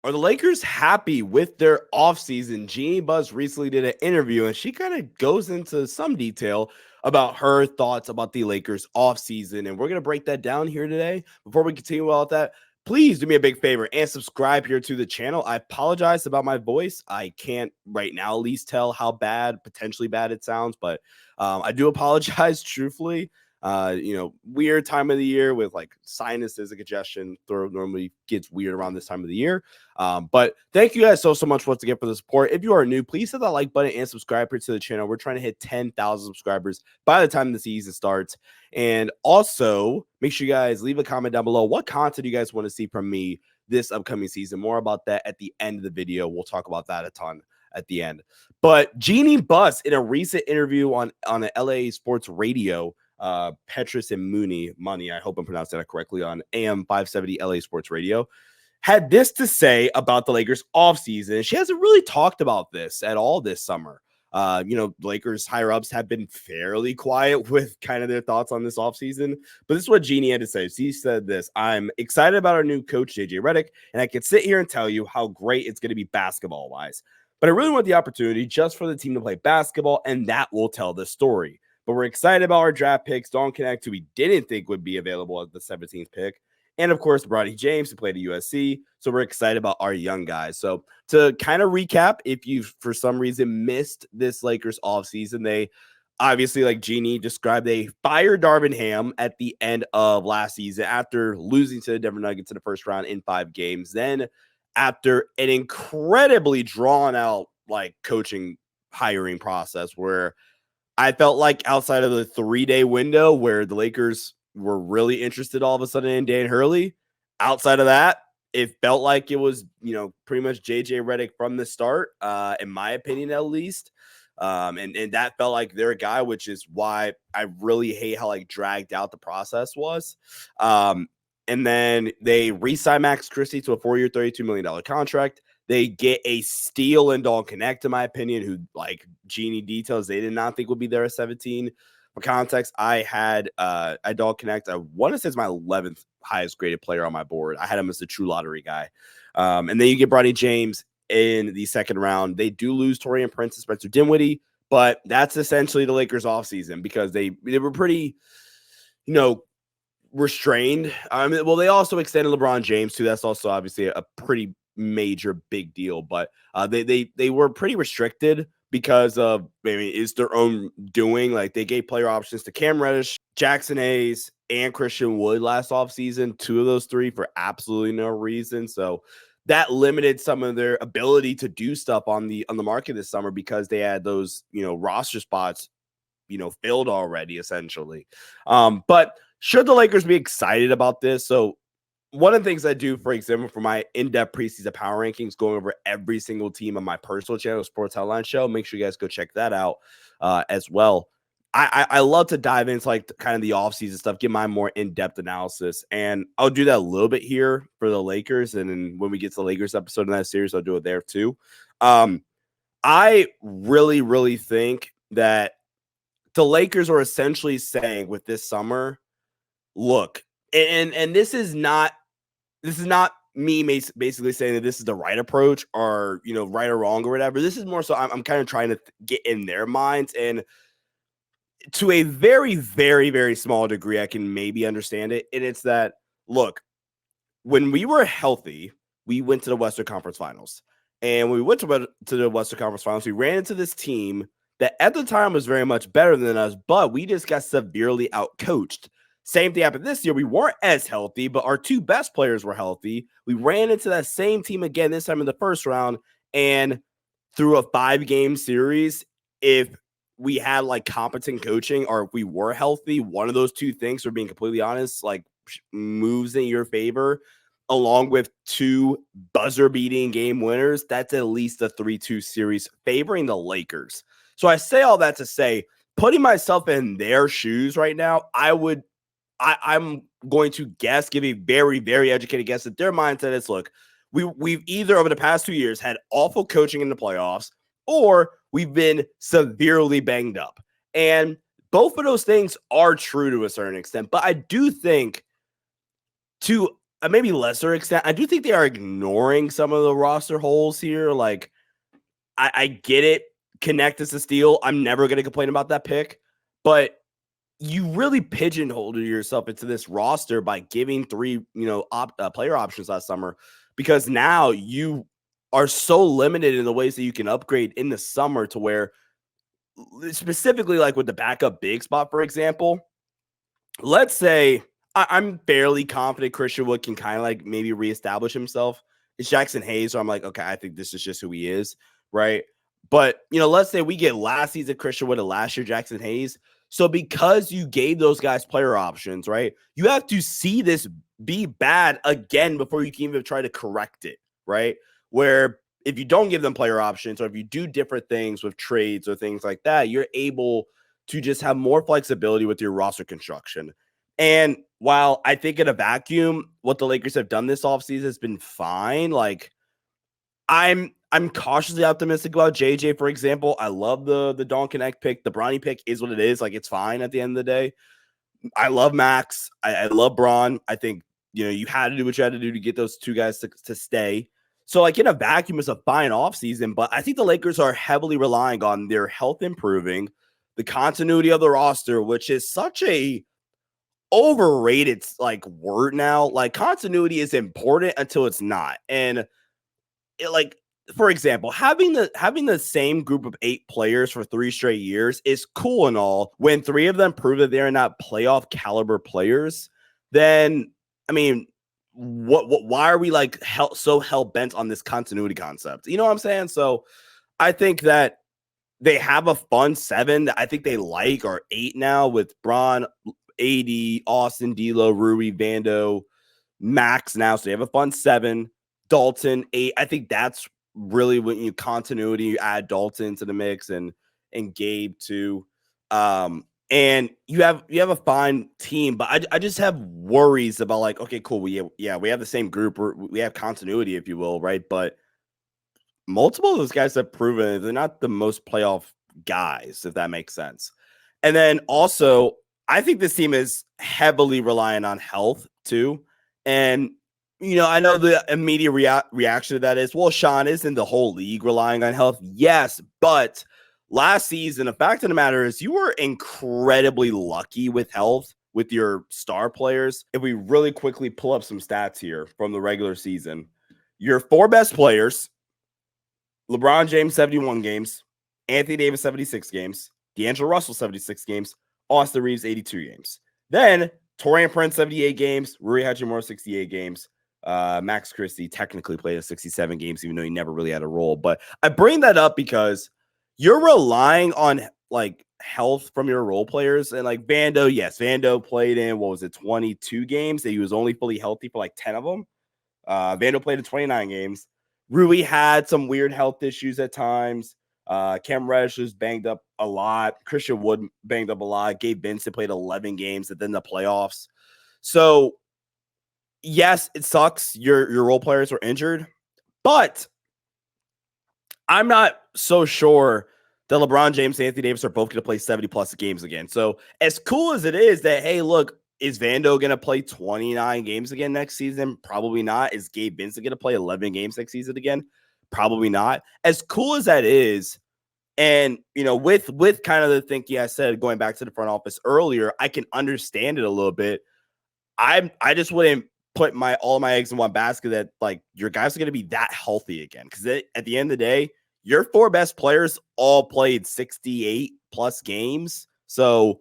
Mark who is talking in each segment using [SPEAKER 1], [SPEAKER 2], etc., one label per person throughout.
[SPEAKER 1] Are the Lakers happy with their offseason? Jeanie Buss recently did an interview, and she kind of goes into some detail about her thoughts about the Lakers offseason. And we're going to break that down here today. Before we continue all of that, please do me a big favor and subscribe here to the channel. I apologize about my voice. I can't right now at least tell how bad, potentially bad it sounds, but I do apologize truthfully. Weird time of the year with like sinuses and congestion. Throat normally gets weird around this time of the year. But thank you guys so much once again for the support. If you are new, please hit that like button and subscribe here to the channel. We're trying to hit 10,000 subscribers by the time the season starts. And also make sure you guys leave a comment down below. What content you guys want to see from me this upcoming season? More about that at the end of the video. We'll talk about that a ton at the end. But Jeanie Buss, in a recent interview on a LA Sports Radio, Petrus and Money, I hope I'm pronouncing that correctly, on AM 570 LA Sports Radio, had this to say about the Lakers offseason. She hasn't really talked about this at all this summer. Lakers higher ups have been fairly quiet with kind of their thoughts on this offseason, but this is what Jeanie had to say. She said this: "I'm excited about our new coach, JJ Redick, and I can sit here and tell you how great it's going to be basketball wise. But I really want the opportunity just for the team to play basketball, and that will tell the story. But we're excited about our draft picks, Don Connect, who we didn't think would be available at the 17th pick. And of course, Bronny James, who played at USC. So we're excited about our young guys." So to kind of recap, if you for some reason missed this Lakers offseason, they obviously, like Jeanie described, they fired Darvin Ham at the end of last season after losing to the Denver Nuggets in the first round in 5 games. Then after an incredibly drawn out like coaching hiring process where I felt like outside of the 3-day window where the Lakers were really interested all of a sudden in Dan Hurley, outside of that, it felt like it was, pretty much JJ Redick from the start, in my opinion, at least. And that felt like their guy, which is why I really hate how like dragged out the process was. And then they re-signed Max Christie to a 4-year, $32 million contract. They get a steal in Don Connect, in my opinion, who, like Jeanie details, they did not think would be there at 17. For context, I had Don Connect. I want to say it's my 11th highest graded player on my board. I had him as a true lottery guy. And then you get Bronny James in the second round. They do lose Taurean Prince and Spencer Dinwiddie, but that's essentially the Lakers offseason because they were pretty, restrained. They also extended LeBron James too. That's also obviously a pretty major big deal, but they were pretty restricted because of it's their own doing. Like they gave player options to Cam Reddish, Jackson Hayes, and Christian Wood last offseason, 2 of those 3 for absolutely no reason. So that limited some of their ability to do stuff on the market this summer because they had those roster spots filled already essentially. But should the Lakers be excited about this? So one of the things I do, for example, for my in-depth preseason power rankings, going over every single team on my personal channel, Sports Headline Show, make sure you guys go check that out as well. I love to dive into like kind of the offseason stuff, get my more in-depth analysis, and I'll do that a little bit here for the Lakers, and then when we get to the Lakers episode in that series, I'll do it there too. I really, really think that the Lakers are essentially saying with this summer, look, and this is not me basically saying that this is the right approach or, right or wrong or whatever. This is more so I'm kind of trying to get in their minds, and to a very, very, very small degree, I can maybe understand it. And it's that, look, when we were healthy, we went to the Western Conference Finals. And when we went to the Western Conference Finals, we ran into this team that at the time was very much better than us, but we just got severely outcoached. Same thing happened this year. We weren't as healthy, but our 2 best players were healthy. We ran into that same team again this time in the first round, and through a 5-game series, if we had like competent coaching or if we were healthy, one of those 2 things, for being completely honest, like moves in your favor, along with 2 buzzer-beating game winners, that's at least a 3-2 series favoring the Lakers. So I say all that to say, putting myself in their shoes right now, I'm going to guess, give a very, very educated guess that their mindset is, look, we've either over the past 2 years had awful coaching in the playoffs or we've been severely banged up. And both of those things are true to a certain extent. But I do think to maybe lesser extent, I do think they are ignoring some of the roster holes here. Like, I get it. Connect is a steal. I'm never going to complain about that pick, but you really pigeonholed yourself into this roster by giving three, player options last summer, because now you are so limited in the ways that you can upgrade in the summer to where, specifically like with the backup big spot, for example, let's say I'm fairly confident Christian Wood can kind of like maybe reestablish himself. It's Jackson Hayes, so I'm like, okay, I think this is just who he is, right? But let's say we get last season Christian Wood and last year Jackson Hayes. So because you gave those guys player options, right? You have to see this be bad again before you can even try to correct it, right? Where if you don't give them player options, or if you do different things with trades or things like that, you're able to just have more flexibility with your roster construction. And while I think in a vacuum, what the Lakers have done this offseason has been fine, like I'm cautiously optimistic about JJ, for example. I love the Don Connect pick. The Bronny pick is what it is. Like, it's fine at the end of the day. I love Max. I love Braun. I think, you had to do what you had to do to get those two guys to stay. So, like, in a vacuum, it's a fine offseason, but I think the Lakers are heavily relying on their health improving, the continuity of the roster, which is such a overrated, like, word now. Like, continuity is important until it's not. And like, for example, having the same group of 8 players for 3 straight years is cool and all. When 3 of them prove that they're not playoff caliber players, then I mean, why are we like so hell bent on this continuity concept? You know what I'm saying? So I think that they have a fun 7 that I think they like, or 8 now, with Braun, AD, Austin, D'Lo, Rui, Vando, Max now. So they have a fun 7. Dalton 8. I think that's really when you continuity, you add Dalton to the mix, and Gabe too. And you have a fine team, but I just have worries about, like, okay, cool. We have the same group, we have continuity, if you will, right? But multiple of those guys have proven they're not the most playoff guys, if that makes sense. And then also, I think this team is heavily reliant on health too. And I know the immediate reaction to that is, well, Sean, isn't the whole league relying on health? Yes, but last season, the fact of the matter is you were incredibly lucky with health with your star players. If we really quickly pull up some stats here from the regular season, your 4 best players, LeBron James, 71 games, Anthony Davis, 76 games, D'Angelo Russell, 76 games, Austin Reeves, 82 games. Then Taurean Prince, 78 games, Rui Hachimura, 68 games. Max Christie technically played 67 games, even though he never really had a role. But I bring that up because you're relying on, like, health from your role players. And, like, Vando, yes, Vando played in, 22 games. That he was only fully healthy for like 10 of them. Vando played in 29 games. Rui had some weird health issues at times. Cam Reddish was banged up a lot. Christian Wood banged up a lot. Gabe Vincent played 11 games and then the playoffs. So yes, it sucks your role players were injured, but I'm not so sure that LeBron James and Anthony Davis are both going to play 70 plus games again. So as cool as it is that, hey, look, is Vando going to play 29 games again next season? Probably not. Is Gabe Vincent going to play 11 games next season again? Probably not. As cool as that is, and with kind of the thinking I said going back to the front office earlier, I can understand it a little bit. I just wouldn't put all my eggs in one basket that, like, your guys are going to be that healthy again, because at the end of the day, your 4 best players all played 68 plus games. So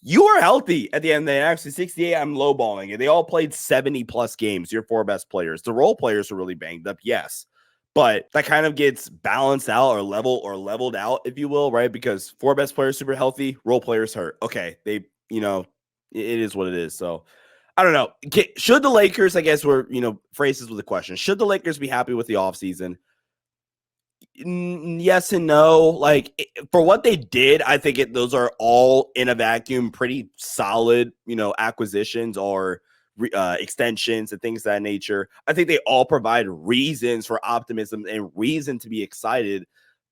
[SPEAKER 1] you are healthy at the end of the day. Actually, 68, I'm lowballing it. They all played 70 plus games, your 4 best players. The role players are really banged up, yes. But that kind of gets balanced out or leveled out, if you will, right? Because 4 best players super healthy, role players hurt. Okay, it is what it is. So I don't know. Should the Lakers, I guess phrases with a question. Should the Lakers be happy with the offseason? Yes and no. Like, for what they did, I think those are all in a vacuum pretty solid, acquisitions or extensions and things of that nature. I think they all provide reasons for optimism and reason to be excited.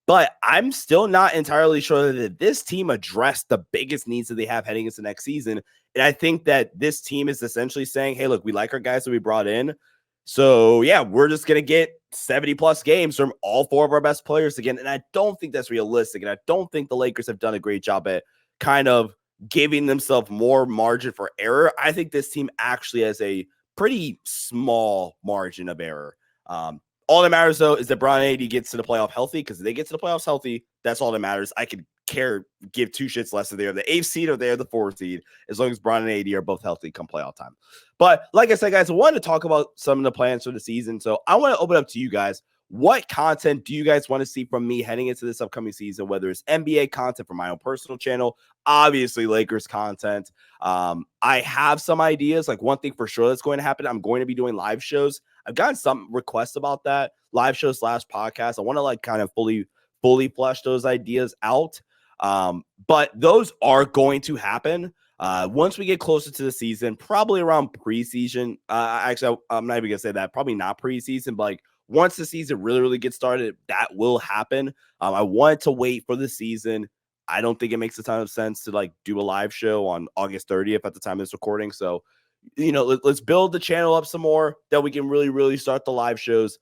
[SPEAKER 1] But I'm still not entirely sure that this team addressed the biggest needs that they have heading into next season. And I think that this team is essentially saying, hey, look, we like our guys that we brought in. So, yeah, we're just going to get 70 plus games from all four of our best players again. And I don't think that's realistic. And I don't think the Lakers have done a great job at kind of giving themselves more margin for error. I think this team actually has a pretty small margin of error. All that matters, though, is that Bron and AD gets to the playoff healthy, because if they get to the playoffs healthy, that's all that matters. I could give two shits less if they're the 8th seed or they're the 4th seed, as long as Bron and AD are both healthy come playoff time. But like I said, guys, I wanted to talk about some of the plans for the season. So I want to open up to you guys. What content do you guys want to see from me heading into this upcoming season, whether it's NBA content from my own personal channel, obviously Lakers content? I have some ideas. Like, one thing for sure that's going to happen, I'm going to be doing live shows. I've gotten some requests about that, live shows / podcast. I want to like kind of fully flesh those ideas out. But those are going to happen once we get closer to the season, probably around preseason. Actually, I'm not even gonna say that. Probably not preseason, but like once the season really gets started, that will happen. I wanted to wait for the season. I don't think it makes a ton of sense to like do a live show on August 30th at the time of this recording. So, let's build the channel up some more, that we can really start the live shows.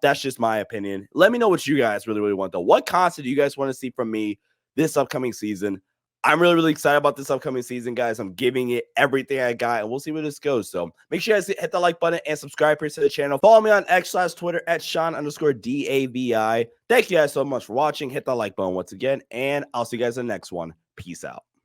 [SPEAKER 1] That's just my opinion. Let me know what you guys really want, though. What content do you guys want to see from me this upcoming season? I'm really excited about this upcoming season, guys. I'm giving it everything I got, and we'll see where this goes. So make sure you guys hit the like button and subscribe here to the channel. Follow me on X/Twitter at Sean_DAVI. Thank you guys so much for watching. Hit the like button once again, and I'll see you guys in the next one. Peace out.